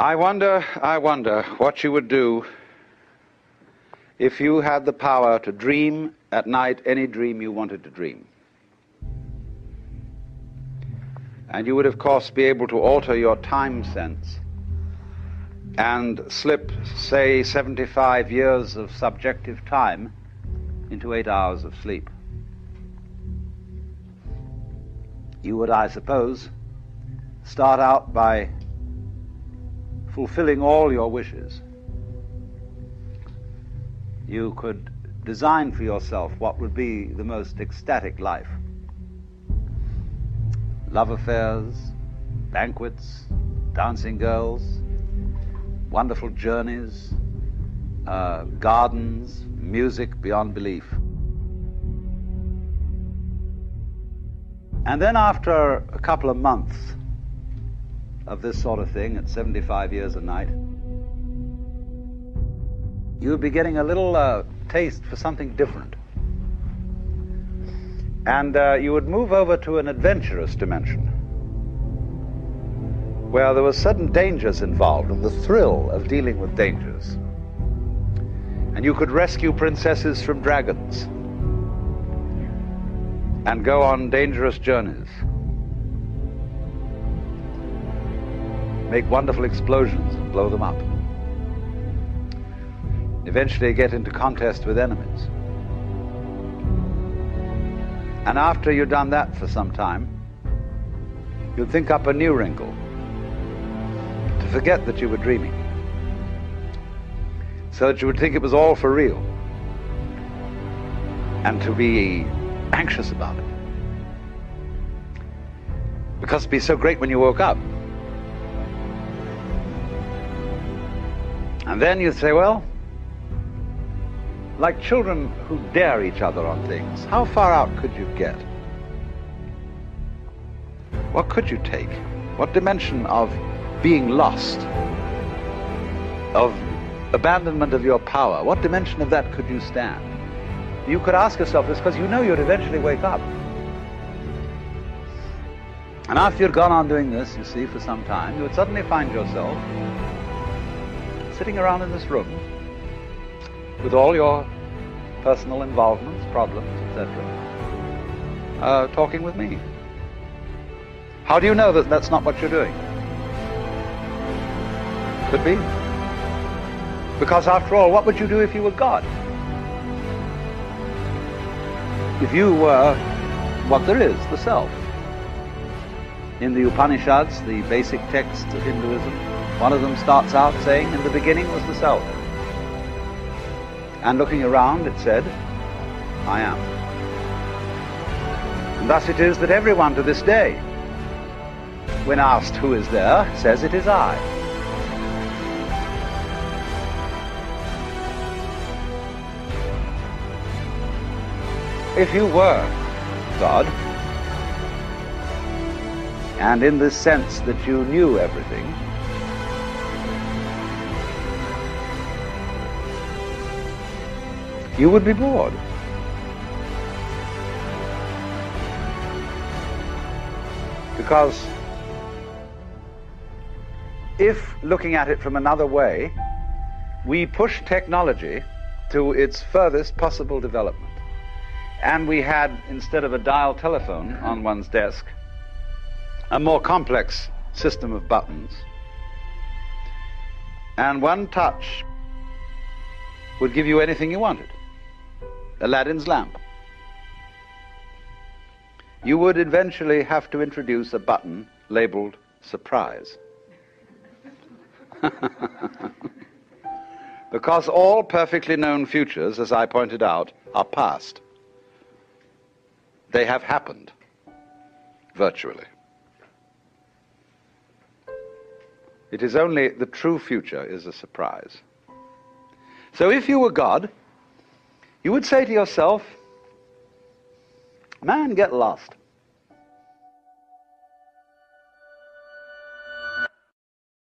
I wonder what you would do if you had the power to dream at night any dream you wanted to dream. And you would, of course, be able to alter your time sense and slip, say, 75 years of subjective time into 8 hours of sleep. You would, I suppose, start out by fulfilling all your wishes. You could design for yourself what would be the most ecstatic life. Love affairs, banquets, dancing girls, wonderful journeys, gardens, music beyond belief. And then after a couple of months of this sort of thing at 75 years a night, you would be getting a little taste for something different. And you would move over to an adventurous dimension where there were sudden dangers involved and the thrill of dealing with dangers. And you could rescue princesses from dragons and go on dangerous journeys, make wonderful explosions and blow them up, eventually get into contest with enemies. And after you'd done that for some time, you'd think up a new wrinkle to forget that you were dreaming, so that you would think it was all for real, and to be anxious about it, because it'd be so great when you woke up. And then you'd say, well, like children who dare each other on things, how far out could you get? What could you take? What dimension of being lost, of abandonment of your power, what dimension of that could you stand? You could ask yourself this because you know you'd eventually wake up. And after you'd gone on doing this, you see, for some time, you would suddenly find yourself sitting around in this room with all your personal involvements, problems, etc., talking with me. How do you know that that's not what you're doing? Could be. Because after all, what would you do if you were God? If you were what there is, the self. In the Upanishads, the basic texts of Hinduism, one of them starts out saying, in the beginning was the self. And looking around, it said, I am. And thus it is that everyone to this day, when asked who is there, says it is I. If you were God, and in this sense that you knew everything, you would be bored. Because if, looking at it from another way, we push technology to its furthest possible development, and we had, instead of a dial telephone on one's desk, a more complex system of buttons, and one touch would give you anything you wanted, Aladdin's lamp, you would eventually have to introduce a button labeled surprise. Because all perfectly known futures, as I pointed out, are past. They have happened, virtually. It is only the true future is a surprise. So if you were God, you would say to yourself, man, get lost.